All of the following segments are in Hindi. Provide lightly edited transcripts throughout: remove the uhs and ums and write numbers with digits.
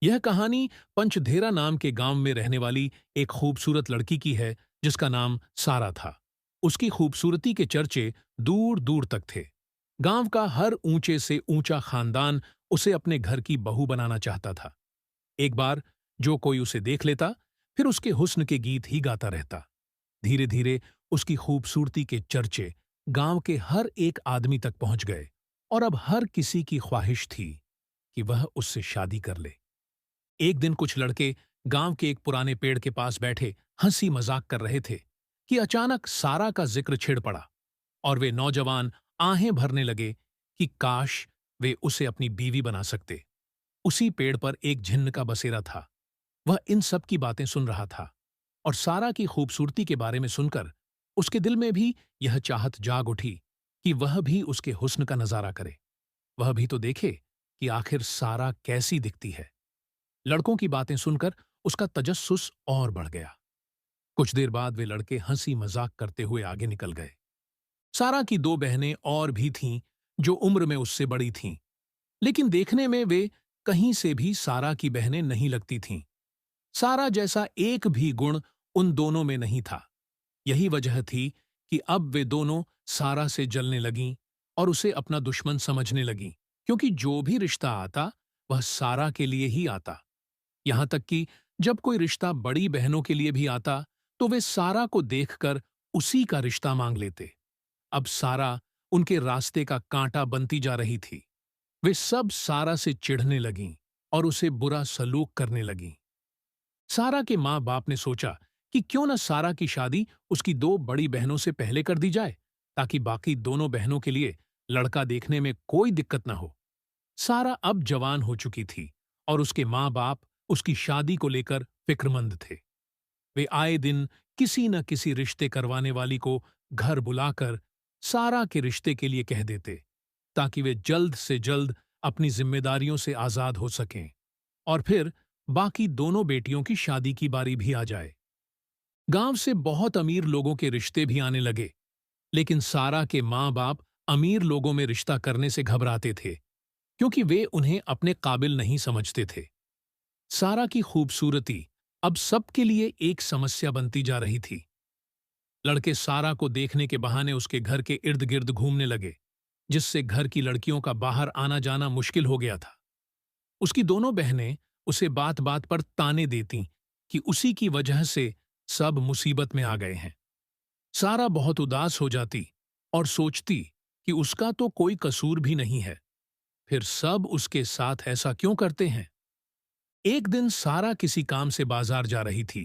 यह कहानी पंचधेरा नाम के गांव में रहने वाली एक खूबसूरत लड़की की है जिसका नाम सारा था। उसकी खूबसूरती के चर्चे दूर दूर तक थे। गांव का हर ऊंचे से ऊंचा खानदान उसे अपने घर की बहू बनाना चाहता था। एक बार जो कोई उसे देख लेता, फिर उसके हुस्न के गीत ही गाता रहता। धीरे धीरे उसकी खूबसूरती के चर्चे गांव के हर एक आदमी तक पहुंच गए और अब हर किसी की ख्वाहिश थी कि वह उससे शादी कर ले। एक दिन कुछ लड़के गांव के एक पुराने पेड़ के पास बैठे हंसी मजाक कर रहे थे कि अचानक सारा का जिक्र छिड़ पड़ा और वे नौजवान आहें भरने लगे कि काश वे उसे अपनी बीवी बना सकते। उसी पेड़ पर एक झिन्न का बसेरा था। वह इन सब की बातें सुन रहा था और सारा की खूबसूरती के बारे में सुनकर उसके दिल में भी यह चाहत जाग उठी कि वह भी उसके हुस्न का नजारा करे। वह भी तो देखे कि आखिर सारा कैसी दिखती है। लड़कों की बातें सुनकर उसका तजस्सुस और बढ़ गया। कुछ देर बाद वे लड़के हंसी मजाक करते हुए आगे निकल गए। सारा की दो बहनें और भी थीं जो उम्र में उससे बड़ी थीं, लेकिन देखने में वे कहीं से भी सारा की बहनें नहीं लगती थीं। सारा जैसा एक भी गुण उन दोनों में नहीं था। यही वजह थी कि अब वे दोनों सारा से जलने लगीं और उसे अपना दुश्मन समझने लगीं, क्योंकि जो भी रिश्ता आता वह सारा के लिए ही आता। यहां तक कि जब कोई रिश्ता बड़ी बहनों के लिए भी आता तो वे सारा को देखकर उसी का रिश्ता मांग लेते। अब सारा उनके रास्ते का कांटा बनती जा रही थी। वे सब सारा से चिढ़ने लगीं और उसे बुरा सलूक करने लगीं। सारा के माँ बाप ने सोचा कि क्यों न सारा की शादी उसकी दो बड़ी बहनों से पहले कर दी जाए, ताकि बाकी दोनों बहनों के लिए लड़का देखने में कोई दिक्कत न हो। सारा अब जवान हो चुकी थी और उसके माँ बाप उसकी शादी को लेकर फिक्रमंद थे। वे आए दिन किसी न किसी रिश्ते करवाने वाली को घर बुलाकर सारा के रिश्ते के लिए कह देते, ताकि वे जल्द से जल्द अपनी जिम्मेदारियों से आजाद हो सकें और फिर बाकी दोनों बेटियों की शादी की बारी भी आ जाए। गांव से बहुत अमीर लोगों के रिश्ते भी आने लगे, लेकिन सारा के माँ बाप अमीर लोगों में रिश्ता करने से घबराते थे, क्योंकि वे उन्हें अपने काबिल नहीं समझते थे। सारा की खूबसूरती अब सबके लिए एक समस्या बनती जा रही थी। लड़के सारा को देखने के बहाने उसके घर के इर्द गिर्द घूमने लगे, जिससे घर की लड़कियों का बाहर आना जाना मुश्किल हो गया था। उसकी दोनों बहनें उसे बात बात पर ताने देतीं कि उसी की वजह से सब मुसीबत में आ गए हैं। सारा बहुत उदास हो जाती और सोचती कि उसका तो कोई कसूर भी नहीं है, फिर सब उसके साथ ऐसा क्यों करते हैं। एक दिन सारा किसी काम से बाजार जा रही थी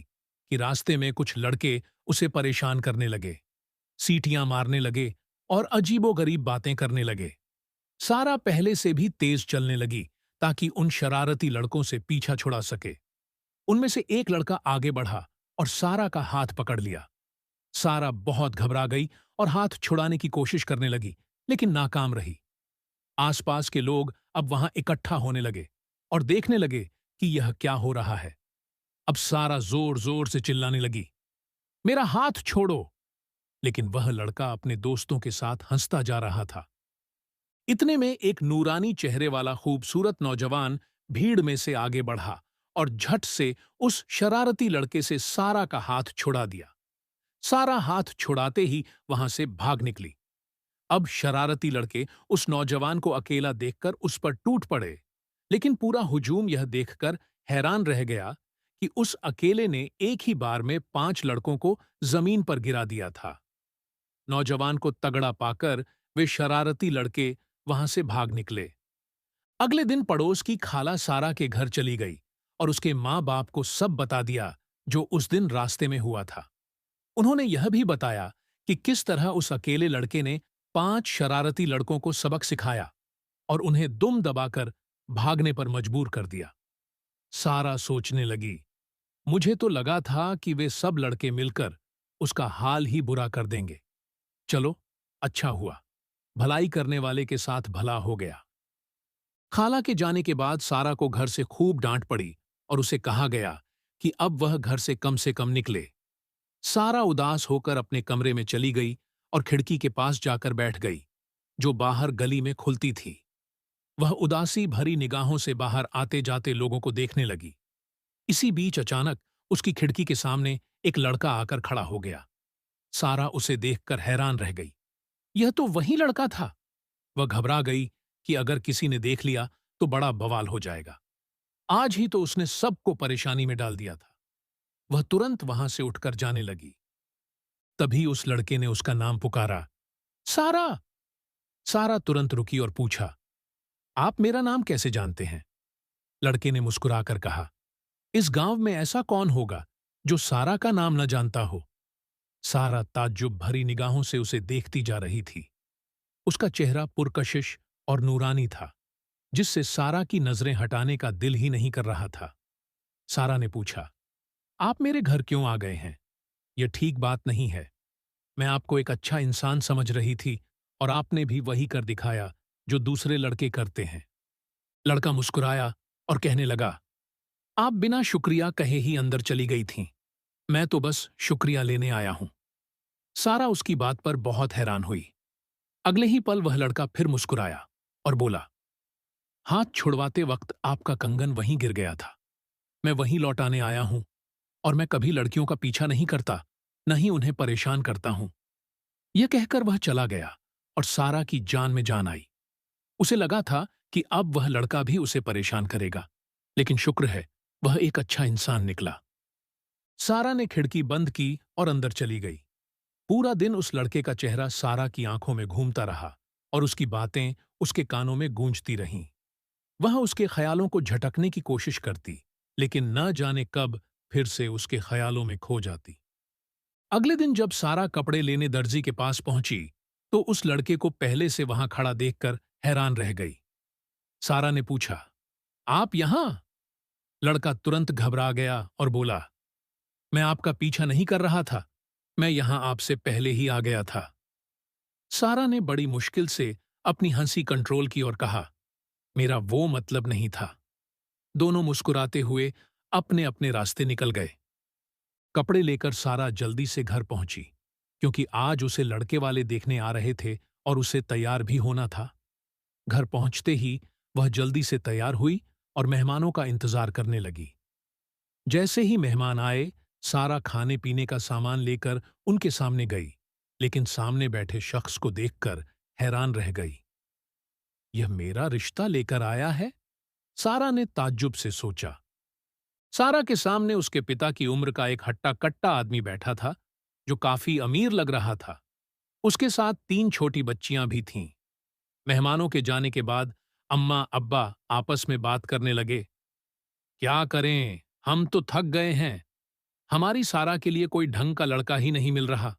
कि रास्ते में कुछ लड़के उसे परेशान करने लगे, सीटियां मारने लगे और अजीबोगरीब बातें करने लगे। सारा पहले से भी तेज चलने लगी ताकि उन शरारती लड़कों से पीछा छुड़ा सके। उनमें से एक लड़का आगे बढ़ा और सारा का हाथ पकड़ लिया। सारा बहुत घबरा गई और हाथ छुड़ाने की कोशिश करने लगी, लेकिन नाकाम रही। आसपास के लोग अब वहां इकट्ठा होने लगे और देखने लगे कि यह क्या हो रहा है। अब सारा जोर जोर से चिल्लाने लगी, मेरा हाथ छोड़ो! लेकिन वह लड़का अपने दोस्तों के साथ हंसता जा रहा था। इतने में एक नूरानी चेहरे वाला खूबसूरत नौजवान भीड़ में से आगे बढ़ा और झट से उस शरारती लड़के से सारा का हाथ छुड़ा दिया। सारा हाथ छुड़ाते ही वहां से भाग निकली। अब शरारती लड़के उस नौजवान को अकेला देखकर उस पर टूट पड़े, लेकिन पूरा हुजूम यह देखकर हैरान रह गया कि उस अकेले ने एक ही बार में 5 लड़कों को जमीन पर गिरा दिया था। नौजवान को तगड़ा पाकर वे शरारती लड़के वहां से भाग निकले। अगले दिन पड़ोस की खाला सारा के घर चली गई और उसके माँ बाप को सब बता दिया जो उस दिन रास्ते में हुआ था। उन्होंने यह भी बताया कि किस तरह उस अकेले लड़के ने 5 शरारती लड़कों को सबक सिखाया और उन्हें दुम दबाकर भागने पर मजबूर कर दिया। सारा सोचने लगी, मुझे तो लगा था कि वे सब लड़के मिलकर उसका हाल ही बुरा कर देंगे। चलो, अच्छा हुआ, भलाई करने वाले के साथ भला हो गया। खाला के जाने के बाद सारा को घर से खूब डांट पड़ी और उसे कहा गया कि अब वह घर से कम निकले। सारा उदास होकर अपने कमरे में चली गई और खिड़की के पास जाकर बैठ गई, जो बाहर गली में खुलती थी। वह उदासी भरी निगाहों से बाहर आते जाते लोगों को देखने लगी। इसी बीच अचानक उसकी खिड़की के सामने एक लड़का आकर खड़ा हो गया। सारा उसे देखकर हैरान रह गई। यह तो वही लड़का था। वह घबरा गई कि अगर किसी ने देख लिया तो बड़ा बवाल हो जाएगा। आज ही तो उसने सबको परेशानी में डाल दिया था। वह तुरंत वहां से उठकर जाने लगी। तभी उस लड़के ने उसका नाम पुकारा, सारा। सारा तुरंत रुकी और पूछा, आप मेरा नाम कैसे जानते हैं? लड़के ने मुस्कुराकर कहा, इस गांव में ऐसा कौन होगा जो सारा का नाम न जानता हो? सारा ताज्जुब भरी निगाहों से उसे देखती जा रही थी। उसका चेहरा पुरकशिश और नूरानी था, जिससे सारा की नजरें हटाने का दिल ही नहीं कर रहा था। सारा ने पूछा, आप मेरे घर क्यों आ गए हैं? यह ठीक बात नहीं है। मैं आपको एक अच्छा इंसान समझ रही थी और आपने भी वही कर दिखाया जो दूसरे लड़के करते हैं। लड़का मुस्कुराया और कहने लगा, आप बिना शुक्रिया कहे ही अंदर चली गई थीं। मैं तो बस शुक्रिया लेने आया हूं। सारा उसकी बात पर बहुत हैरान हुई। अगले ही पल वह लड़का फिर मुस्कुराया और बोला, हाथ छुड़वाते वक्त आपका कंगन वहीं गिर गया था। मैं वहीं लौटाने आया हूं और मैं कभी लड़कियों का पीछा नहीं करता, न ही उन्हें परेशान करता हूं। यह कहकर वह चला गया और सारा की जान में जान आई। उसे लगा था कि अब वह लड़का भी उसे परेशान करेगा, लेकिन शुक्र है वह एक अच्छा इंसान निकला। सारा ने खिड़की बंद की और अंदर चली गई। पूरा दिन उस लड़के का चेहरा सारा की आंखों में घूमता रहा और उसकी बातें उसके कानों में गूंजती रहीं। वह उसके ख्यालों को झटकने की कोशिश करती, लेकिन न जाने कब फिर से उसके ख्यालों में खो जाती। अगले दिन जब सारा कपड़े लेने दर्जी के पास पहुंची, तो उस लड़के को पहले से वहां खड़ा देखकर हैरान रह गई। सारा ने पूछा, आप यहां? लड़का तुरंत घबरा गया और बोला, मैं आपका पीछा नहीं कर रहा था। मैं यहां आपसे पहले ही आ गया था। सारा ने बड़ी मुश्किल से अपनी हंसी कंट्रोल की और कहा, मेरा वो मतलब नहीं था। दोनों मुस्कुराते हुए अपने अपने रास्ते निकल गए। कपड़े लेकर सारा जल्दी से घर पहुंची, क्योंकि आज उसे लड़के वाले देखने आ रहे थे और उसे तैयार भी होना था। घर पहुंचते ही वह जल्दी से तैयार हुई और मेहमानों का इंतजार करने लगी। जैसे ही मेहमान आए, सारा खाने पीने का सामान लेकर उनके सामने गई, लेकिन सामने बैठे शख्स को देखकर हैरान रह गई। यह मेरा रिश्ता लेकर आया है? सारा ने ताज्जुब से सोचा। सारा के सामने उसके पिता की उम्र का एक हट्टा कट्टा आदमी बैठा था, जो काफी अमीर लग रहा था। उसके साथ 3 छोटी बच्चियां भी थीं। मेहमानों के जाने के बाद अम्मा अब्बा आपस में बात करने लगे। क्या करें, हम तो थक गए हैं। हमारी सारा के लिए कोई ढंग का लड़का ही नहीं मिल रहा।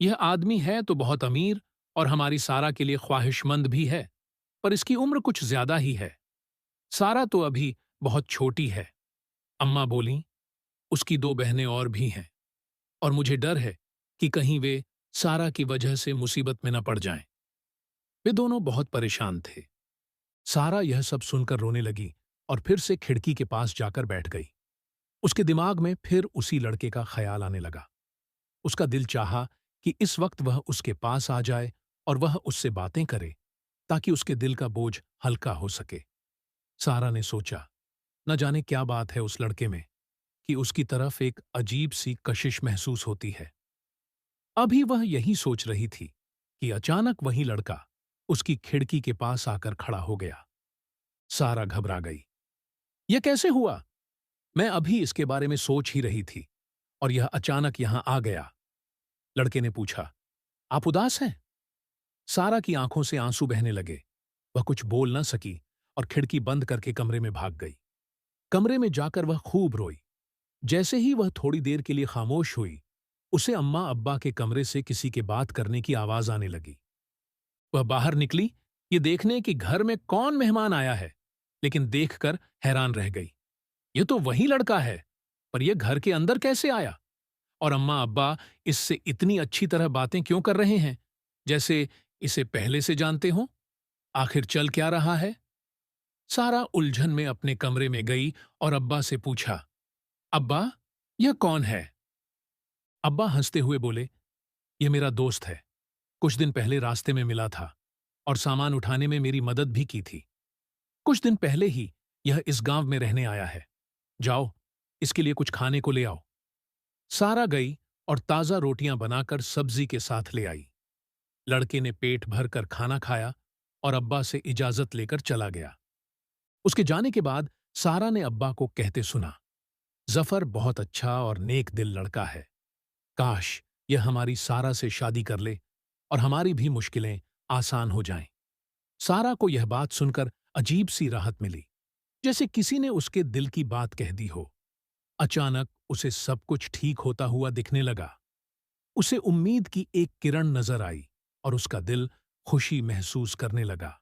यह आदमी है तो बहुत अमीर और हमारी सारा के लिए ख्वाहिशमंद भी है, पर इसकी उम्र कुछ ज्यादा ही है। सारा तो अभी बहुत छोटी है। अम्मा बोलीं, उसकी 2 बहनें और भी हैं और मुझे डर है कि कहीं वे सारा की वजह से मुसीबत में न पड़ जाएं। वे दोनों बहुत परेशान थे। सारा यह सब सुनकर रोने लगी और फिर से खिड़की के पास जाकर बैठ गई। उसके दिमाग में फिर उसी लड़के का ख्याल आने लगा। उसका दिल चाहा कि इस वक्त वह उसके पास आ जाए और वह उससे बातें करे, ताकि उसके दिल का बोझ हल्का हो सके। सारा ने सोचा, न जाने क्या बात है उस लड़के में कि उसकी तरफ एक अजीब सी कशिश महसूस होती है। अभी वह यही सोच रही थी कि अचानक वही लड़का उसकी खिड़की के पास आकर खड़ा हो गया। सारा घबरा गई। यह कैसे हुआ? मैं अभी इसके बारे में सोच ही रही थी और यह अचानक यहां आ गया। लड़के ने पूछा, आप उदास हैं? सारा की आंखों से आंसू बहने लगे। वह कुछ बोल न सकी और खिड़की बंद करके कमरे में भाग गई। कमरे में जाकर वह खूब रोई। जैसे ही वह थोड़ी देर के लिए खामोश हुई, उसे अम्मा अब्बा के कमरे से किसी के बात करने की आवाज आने लगी। वह बाहर निकली, ये देखने कि घर में कौन मेहमान आया है, लेकिन देखकर हैरान रह गई। यह तो वही लड़का है, पर यह घर के अंदर कैसे आया? और अम्मा अब्बा इससे इतनी अच्छी तरह बातें क्यों कर रहे हैं, जैसे इसे पहले से जानते हों? आखिर चल क्या रहा है? सारा उलझन में अपने कमरे में गई और अब्बा से पूछा, अब्बा, यह कौन है? अब्बा हंसते हुए बोले, यह मेरा दोस्त है। कुछ दिन पहले रास्ते में मिला था और सामान उठाने में मेरी मदद भी की थी। कुछ दिन पहले ही यह इस गांव में रहने आया है। जाओ, इसके लिए कुछ खाने को ले आओ। सारा गई और ताजा रोटियां बनाकर सब्जी के साथ ले आई। लड़के ने पेट भरकर खाना खाया और अब्बा से इजाजत लेकर चला गया। उसके जाने के बाद सारा ने अब्बा को कहते सुना, जफर बहुत अच्छा और नेक दिल लड़का है। काश यह हमारी सारा से शादी कर ले और हमारी भी मुश्किलें आसान हो जाएं। सारा को यह बात सुनकर अजीब सी राहत मिली, जैसे किसी ने उसके दिल की बात कह दी हो। अचानक उसे सब कुछ ठीक होता हुआ दिखने लगा। उसे उम्मीद की एक किरण नजर आई और उसका दिल खुशी महसूस करने लगा।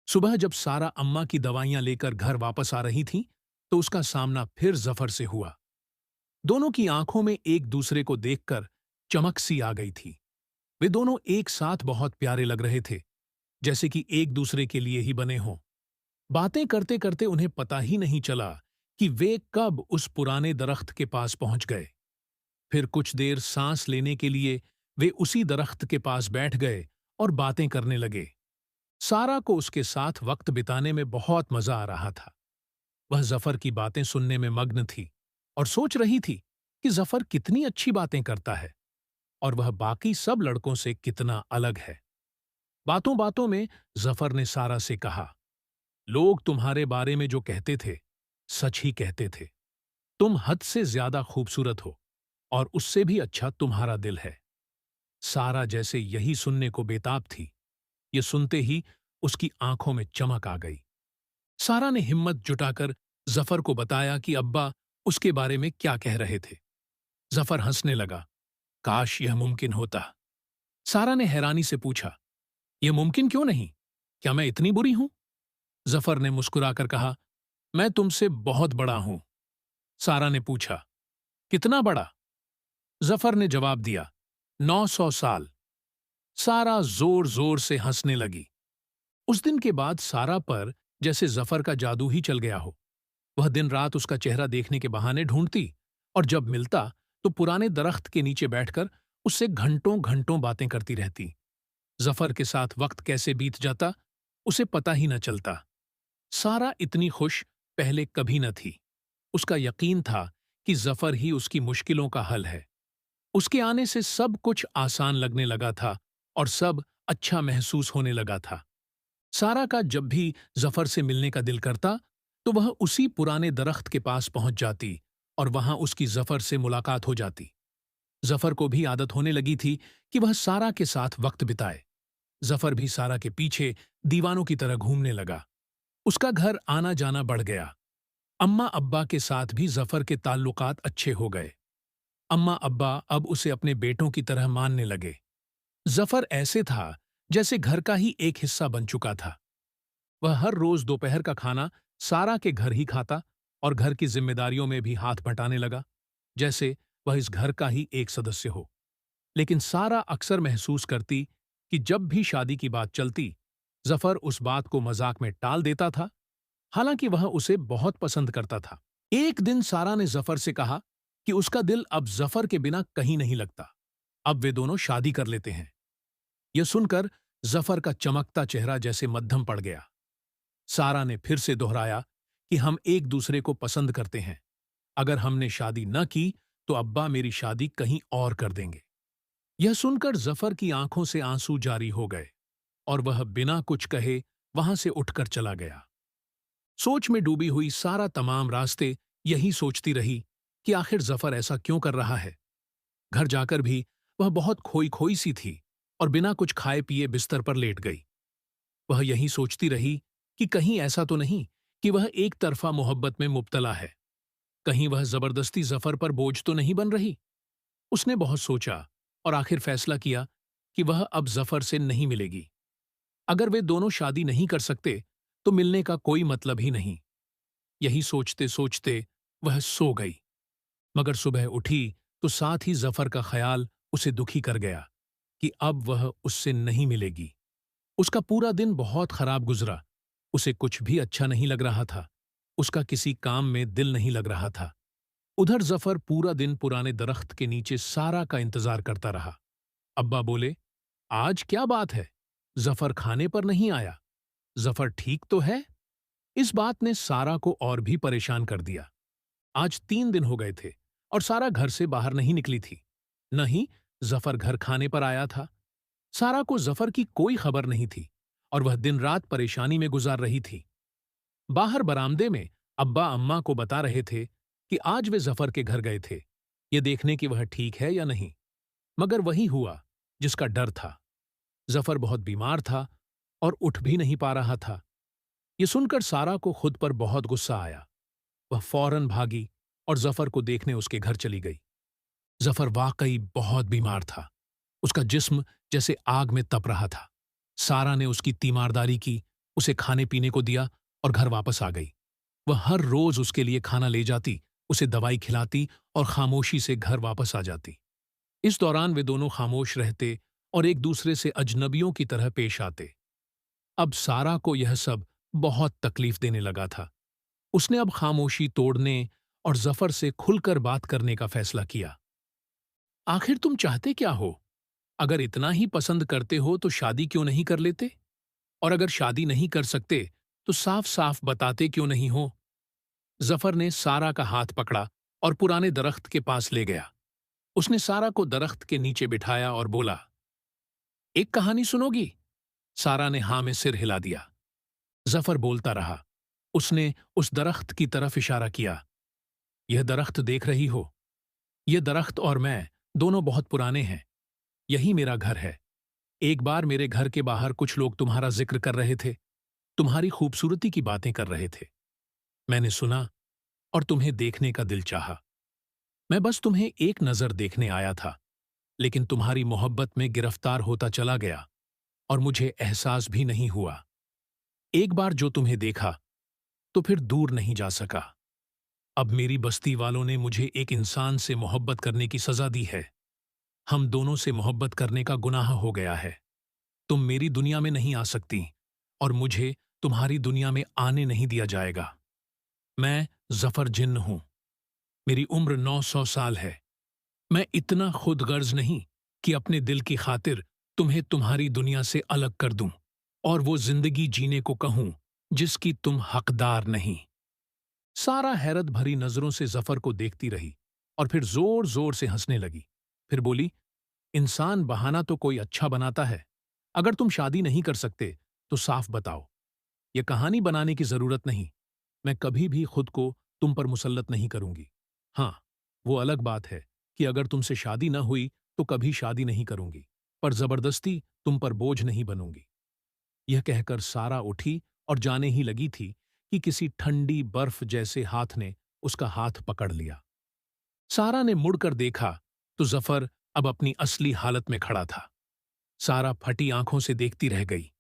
सुबह जब सारा अम्मा की दवाइयां लेकर घर वापस आ रही थी, तो उसका सामना फिर जफर से हुआ। दोनों की आंखों में एक दूसरे को देखकर चमक सी आ गई थी। वे दोनों एक साथ बहुत प्यारे लग रहे थे, जैसे कि एक दूसरे के लिए ही बने हों। बातें करते करते उन्हें पता ही नहीं चला कि वे कब उस पुराने दरख्त के पास पहुंच गए। फिर कुछ देर सांस लेने के लिए वे उसी दरख्त के पास बैठ गए और बातें करने लगे। सारा को उसके साथ वक्त बिताने में बहुत मजा आ रहा था। वह जफर की बातें सुनने में मग्न थी और सोच रही थी कि जफर कितनी अच्छी बातें करता है और वह बाकी सब लड़कों से कितना अलग है। बातों बातों में जफर ने सारा से कहा, लोग तुम्हारे बारे में जो कहते थे, सच ही कहते थे। तुम हद से ज्यादा खूबसूरत हो और उससे भी अच्छा तुम्हारा दिल है। सारा जैसे यही सुनने को बेताब थी। ये सुनते ही उसकी आंखों में चमक आ गई। सारा ने हिम्मत जुटाकर जफर को बताया कि अब्बा उसके बारे में क्या कह रहे थे। जफर हंसने लगा, काश यह मुमकिन होता। सारा ने हैरानी से पूछा, यह मुमकिन क्यों नहीं? क्या मैं इतनी बुरी हूं? जफर ने मुस्कुराकर कहा, मैं तुमसे बहुत बड़ा हूं। सारा ने पूछा, कितना बड़ा? जफर ने जवाब दिया, 900 साल। सारा जोर जोर से हंसने लगी। उस दिन के बाद सारा पर जैसे जफर का जादू ही चल गया हो। वह दिन रात उसका चेहरा देखने के बहाने ढूंढती और जब मिलता तो पुराने दरख्त के नीचे बैठकर उससे घंटों घंटों बातें करती रहती। जफर के साथ वक्त कैसे बीत जाता उसे पता ही न चलता। सारा इतनी खुश पहले कभी न थी। उसका यकीन था कि जफर ही उसकी मुश्किलों का हल है। उसके आने से सब कुछ आसान लगने लगा था और सब अच्छा महसूस होने लगा था। सारा का जब भी जफर से मिलने का दिल करता तो वह उसी पुराने दरख्त के पास पहुंच जाती और वहां उसकी जफर से मुलाकात हो जाती। जफर को भी आदत होने लगी थी कि वह सारा के साथ वक्त बिताए। जफर भी सारा के पीछे दीवानों की तरह घूमने लगा। उसका घर आना जाना बढ़ गया। अम्मा अब्बा के साथ भी जफर के ताल्लुकात अच्छे हो गए। अम्मा अब्बा अब उसे अपने बेटों की तरह मानने लगे। जफर ऐसे था जैसे घर का ही एक हिस्सा बन चुका था। वह हर रोज दोपहर का खाना सारा के घर ही खाता और घर की जिम्मेदारियों में भी हाथ बटाने लगा, जैसे वह इस घर का ही एक सदस्य हो। लेकिन सारा अक्सर महसूस करती कि जब भी शादी की बात चलती, जफर उस बात को मजाक में टाल देता था, हालांकि वह उसे बहुत पसंद करता था। एक दिन सारा ने जफर से कहा कि उसका दिल अब जफर के बिना कहीं नहीं लगता। अब वे दोनों शादी कर लेते हैं। यह सुनकर जफर का चमकता चेहरा जैसे मद्धम पड़ गया। सारा ने फिर से दोहराया कि हम एक दूसरे को पसंद करते हैं। अगर हमने शादी न की तो अब्बा मेरी शादी कहीं और कर देंगे। यह सुनकर जफर की आंखों से आंसू जारी हो गए और वह बिना कुछ कहे वहां से उठकर चला गया। सोच में डूबी हुई सारा तमाम रास्ते यही सोचती रही कि आखिर जफर ऐसा क्यों कर रहा है। घर जाकर भी वह बहुत खोई खोई सी थी और बिना कुछ खाए पिए बिस्तर पर लेट गई। वह यही सोचती रही कि कहीं ऐसा तो नहीं कि वह एक तरफा मोहब्बत में मुब्तला है। कहीं वह जबरदस्ती जफर पर बोझ तो नहीं बन रही। उसने बहुत सोचा और आखिर फैसला किया कि वह अब जफर से नहीं मिलेगी। अगर वे दोनों शादी नहीं कर सकते तो मिलने का कोई मतलब ही नहीं। यही सोचते सोचते वह सो गई। मगर सुबह उठी तो साथ ही जफर का ख्याल उसे दुखी कर गया कि अब वह उससे नहीं मिलेगी। उसका पूरा दिन बहुत खराब गुजरा। उसे कुछ भी अच्छा नहीं लग रहा था। उसका किसी काम में दिल नहीं लग रहा था। उधर जफर पूरा दिन पुराने दरख्त के नीचे सारा का इंतजार करता रहा। अब्बा बोले, आज क्या बात है? जफर खाने पर नहीं आया? जफर ठीक तो है? इस बात ने सारा को और भी परेशान कर दिया। आज 3 दिन हो गए थे और सारा घर से बाहर नहीं निकली थी। न ही जफर घर खाने पर आया था। सारा को जफर की कोई खबर नहीं थी और वह दिन रात परेशानी में गुजार रही थी। बाहर बरामदे में अब्बा अम्मा को बता रहे थे कि आज वे जफर के घर गए थे, ये देखने कि वह ठीक है या नहीं। मगर वही हुआ जिसका डर था। जफर बहुत बीमार था और उठ भी नहीं पा रहा था। ये सुनकर सारा को खुद पर बहुत गुस्सा आया। वह फौरन भागी और जफर को देखने उसके घर चली गई। जफर वाकई बहुत बीमार था। उसका जिस्म जैसे आग में तप रहा था। सारा ने उसकी तीमारदारी की, उसे खाने पीने को दिया और घर वापस आ गई। वह हर रोज उसके लिए खाना ले जाती, उसे दवाई खिलाती और खामोशी से घर वापस आ जाती। इस दौरान वे दोनों खामोश रहते और एक दूसरे से अजनबियों की तरह पेश आते। अब सारा को यह सब बहुत तकलीफ देने लगा था। उसने अब खामोशी तोड़ने और जफर से खुलकर बात करने का फैसला किया। आखिर तुम चाहते क्या हो? अगर इतना ही पसंद करते हो तो शादी क्यों नहीं कर लेते? और अगर शादी नहीं कर सकते तो साफ साफ बताते क्यों नहीं हो? जफर ने सारा का हाथ पकड़ा और पुराने दरख्त के पास ले गया। उसने सारा को दरख्त के नीचे बिठाया और बोला, एक कहानी सुनोगी? सारा ने हां में सिर हिला दिया। जफर बोलता रहा। उसने उस दरख्त की तरफ इशारा किया। यह दरख्त देख रही हो? यह दरख्त और मैं दोनों बहुत पुराने हैं। यही मेरा घर है। एक बार मेरे घर के बाहर कुछ लोग तुम्हारा जिक्र कर रहे थे, तुम्हारी खूबसूरती की बातें कर रहे थे। मैंने सुना और तुम्हें देखने का दिल चाहा। मैं बस तुम्हें एक नजर देखने आया था, लेकिन तुम्हारी मोहब्बत में गिरफ्तार होता चला गया और मुझे एहसास भी नहीं हुआ। एक बार जो तुम्हें देखा तो फिर दूर नहीं जा सका। अब मेरी बस्ती वालों ने मुझे एक इंसान से मोहब्बत करने की सजा दी है। हम दोनों से मोहब्बत करने का गुनाह हो गया है। तुम मेरी दुनिया में नहीं आ सकती और मुझे तुम्हारी दुनिया में आने नहीं दिया जाएगा। मैं जफर जिन्न हूं। मेरी उम्र 900 साल है। मैं इतना खुदगर्ज नहीं कि अपने दिल की खातिर तुम्हें तुम्हारी दुनिया से अलग कर दूं और वो जिंदगी जीने को कहूं जिसकी तुम हकदार नहीं। सारा हैरत भरी नजरों से जफर को देखती रही और फिर जोर जोर से हंसने लगी। फिर बोली, इंसान बहाना तो कोई अच्छा बनाता है। अगर तुम शादी नहीं कर सकते तो साफ बताओ। यह कहानी बनाने की जरूरत नहीं। मैं कभी भी खुद को तुम पर मुसल्लत नहीं करूंगी। हाँ, वो अलग बात है कि अगर तुमसे शादी न हुई तो कभी शादी नहीं करूंगी, पर जबरदस्ती तुम पर बोझ नहीं बनूंगी। यह कहकर सारा उठी और जाने ही लगी थी कि किसी ठंडी बर्फ जैसे हाथ ने उसका हाथ पकड़ लिया। सारा ने मुड़कर देखा तो जफर अब अपनी असली हालत में खड़ा था। सारा फटी आंखों से देखती रह गई।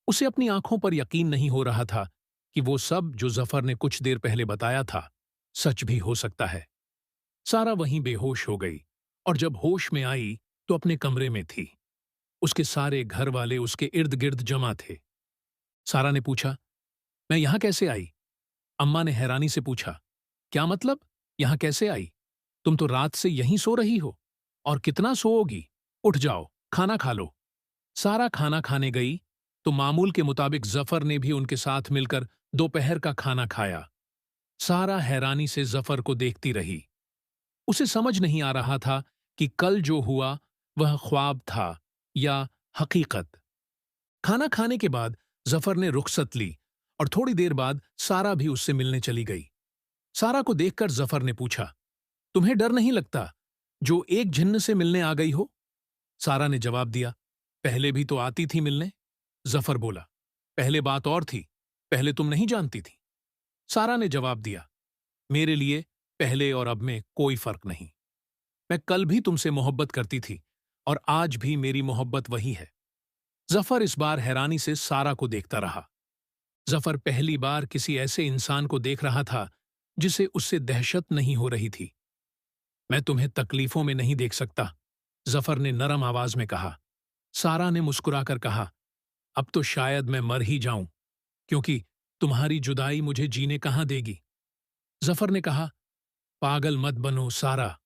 उसे अपनी आंखों पर यकीन नहीं हो रहा था कि वो सब जो जफर ने कुछ देर पहले बताया था सच भी हो सकता है। सारा वहीं बेहोश हो गई और जब होश में आई तो अपने कमरे में थी। उसके सारे घर वाले उसके इर्द गिर्द जमा थे। सारा ने पूछा, मैं यहां कैसे आई? अम्मा ने हैरानी से पूछा, क्या मतलब यहां कैसे आई? तुम तो रात से यहीं सो रही हो और कितना सोओगी? उठ जाओ, खाना खा लो। सारा खाना खाने गई तो मामूल के मुताबिक जफर ने भी उनके साथ मिलकर दोपहर का खाना खाया। सारा हैरानी से जफर को देखती रही। उसे समझ नहीं आ रहा था कि कल जो हुआ वह ख्वाब था या हकीकत। खाना खाने के बाद जफर ने रुखसत ली और थोड़ी देर बाद सारा भी उससे मिलने चली गई। सारा को देखकर जफर ने पूछा, तुम्हें डर नहीं लगता जो एक जिन्न से मिलने आ गई हो? सारा ने जवाब दिया, पहले भी तो आती थी मिलने। जफर बोला, पहले बात और थी, पहले तुम नहीं जानती थी। सारा ने जवाब दिया, मेरे लिए पहले और अब में कोई फर्क नहीं। मैं कल भी तुमसे मोहब्बत करती थी और आज भी मेरी मोहब्बत वही है। जफर इस बार हैरानी से सारा को देखता रहा। जफर पहली बार किसी ऐसे इंसान को देख रहा था जिसे उससे दहशत नहीं हो रही थी। मैं तुम्हें तकलीफों में नहीं देख सकता, जफर ने नरम आवाज में कहा। सारा ने मुस्कुराकर कहा, अब तो शायद मैं मर ही जाऊं, क्योंकि तुम्हारी जुदाई मुझे जीने कहां देगी। जफर ने कहा, पागल मत बनो सारा,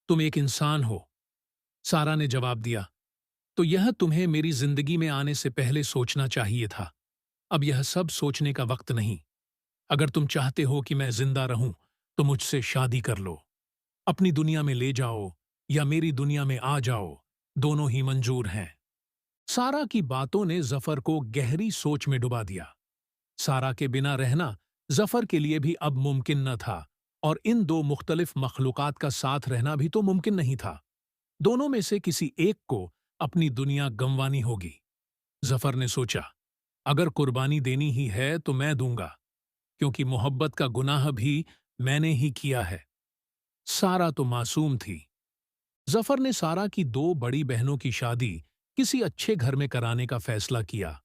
तुम एक इंसान हो। सारा ने जवाब दिया, तो यह तुम्हें मेरी जिंदगी में आने से पहले सोचना चाहिए था। अब यह सब सोचने का वक्त नहीं। अगर तुम चाहते हो कि मैं जिंदा रहूं तो मुझसे शादी कर लो। अपनी दुनिया में ले जाओ या मेरी दुनिया में आ जाओ, दोनों ही मंजूर हैं। सारा की बातों ने जफर को गहरी सोच में डुबा दिया। सारा के बिना रहना जफर के लिए भी अब मुमकिन न था, और इन दो मुख्तलिफ मखलूकात का साथ रहना भी तो मुमकिन नहीं था। दोनों में से किसी एक को अपनी दुनिया गंवानी होगी। जफर ने सोचा, अगर कुर्बानी देनी ही है तो मैं दूंगा, क्योंकि मोहब्बत का गुनाह भी मैंने ही किया है। सारा तो मासूम थी। जफर ने सारा की दो बड़ी बहनों की शादी किसी अच्छे घर में कराने का फैसला किया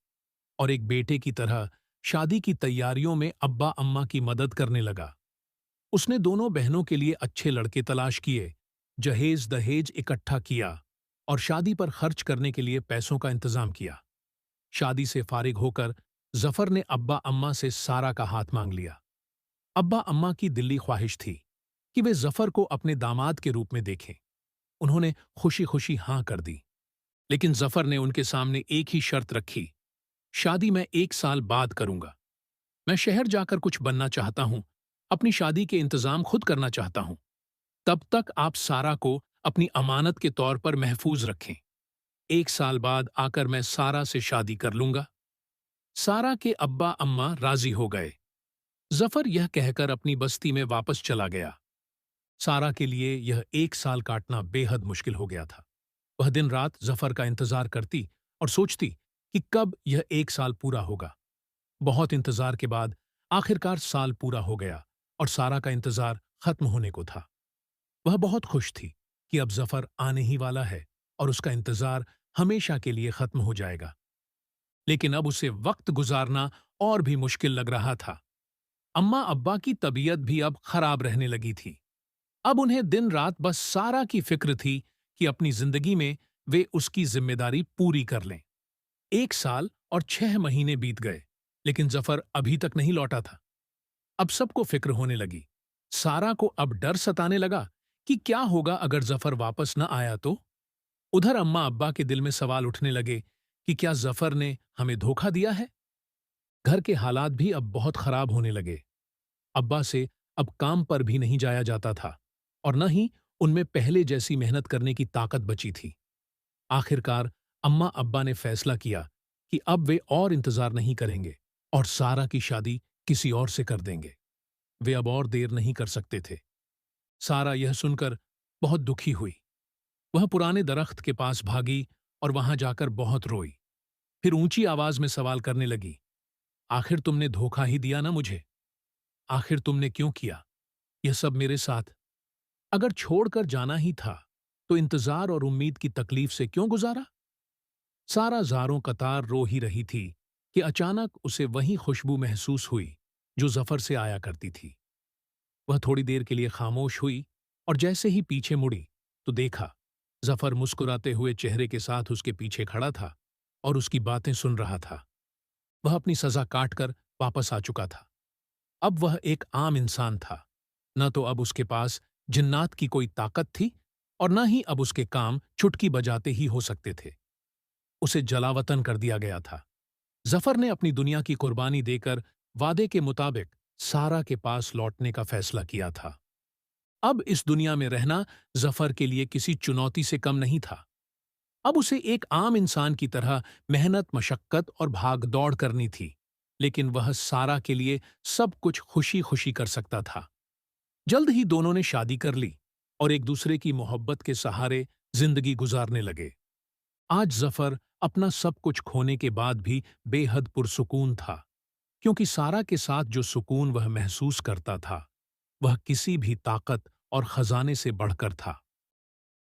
और एक बेटे की तरह शादी की तैयारियों में अब्बा अम्मा की मदद करने लगा। उसने दोनों बहनों के लिए अच्छे लड़के तलाश किए, जहेज दहेज इकट्ठा किया और शादी पर खर्च करने के लिए पैसों का इंतजाम किया। शादी से फारिग होकर जफर ने अब्बा अम्मा से सारा का हाथ मांग लिया। अब्बा अम्मा की दिली ख्वाहिश थी कि वे जफर को अपने दामाद के रूप में देखें। उन्होंने खुशी खुशी हां कर दी, लेकिन जफर ने उनके सामने एक ही शर्त रखी, शादी मैं 1 साल बाद करूंगा। मैं शहर जाकर कुछ बनना चाहता हूं, अपनी शादी के इंतजाम खुद करना चाहता हूं। तब तक आप सारा को अपनी अमानत के तौर पर महफूज रखें। 1 साल बाद आकर मैं सारा से शादी कर लूंगा। सारा के अब्बा अम्मा राजी हो गए। जफर यह कहकर अपनी बस्ती में वापस चला गया। सारा के लिए यह 1 साल काटना बेहद मुश्किल हो गया था। वह दिन रात जफर का इंतजार करती और सोचती कि कब यह 1 साल पूरा होगा। बहुत इंतजार के बाद आखिरकार साल पूरा हो गया और सारा का इंतजार खत्म होने को था। वह बहुत खुश थी कि अब जफर आने ही वाला है और उसका इंतजार हमेशा के लिए खत्म हो जाएगा। लेकिन अब उसे वक्त गुजारना और भी मुश्किल लग रहा था। अम्मा अब्बा की तबीयत भी अब खराब रहने लगी थी। अब उन्हें दिन रात बस सारा की फिक्र थी कि अपनी जिंदगी में वे उसकी जिम्मेदारी पूरी कर लें। 1 साल और 6 महीने बीत गए, लेकिन जफर अभी तक नहीं लौटा था। अब सबको फिक्र होने लगी। सारा को अब डर सताने लगा कि क्या होगा अगर जफर वापस न आया तो। उधर अम्मा अब्बा के दिल में सवाल उठने लगे कि क्या जफर ने हमें धोखा दिया है। घर के हालात भी अब बहुत खराब होने लगे। अब्बा से अब काम पर भी नहीं जाया जाता था और न ही उनमें पहले जैसी मेहनत करने की ताकत बची थी। आखिरकार अम्मा अब्बा ने फैसला किया कि अब वे और इंतजार नहीं करेंगे और सारा की शादी किसी और से कर देंगे। वे अब और देर नहीं कर सकते थे। सारा यह सुनकर बहुत दुखी हुई। वह पुराने दरख्त के पास भागी और वहां जाकर बहुत रोई। फिर ऊंची आवाज में सवाल करने लगी, आखिर तुमने धोखा ही दिया ना मुझे? आखिर तुमने क्यों किया यह सब मेरे साथ? अगर छोड़कर जाना ही था तो इंतजार और उम्मीद की तकलीफ से क्यों गुजारा? सारा ज़ारों कतार रो ही रही थी कि अचानक उसे वही खुशबू महसूस हुई जो जफर से आया करती थी। वह थोड़ी देर के लिए खामोश हुई और जैसे ही पीछे मुड़ी तो देखा जफर मुस्कुराते हुए चेहरे के साथ उसके पीछे खड़ा था और उसकी बातें सुन रहा था। वह अपनी सजा काटकर वापस आ चुका था। अब वह एक आम इंसान था। न तो अब उसके पास जिन्नात की कोई ताकत थी और न ही अब उसके काम चुटकी बजाते ही हो सकते थे। उसे जलावतन कर दिया गया था। जफर ने अपनी दुनिया की कुर्बानी देकर वादे के मुताबिक सारा के पास लौटने का फैसला किया था। अब इस दुनिया में रहना जफर के लिए किसी चुनौती से कम नहीं था। अब उसे एक आम इंसान की तरह मेहनत, मशक्कत और भाग दौड़ करनी थी, लेकिन वह सारा के लिए सब कुछ खुशी खुशी कर सकता था। जल्द ही दोनों ने शादी कर ली और एक दूसरे की मोहब्बत के सहारे जिंदगी गुजारने लगे। आज जफर अपना सब कुछ खोने के बाद भी बेहद पुरसुकून था, क्योंकि सारा के साथ जो सुकून वह महसूस करता था वह किसी भी ताकत और खजाने से बढ़कर था।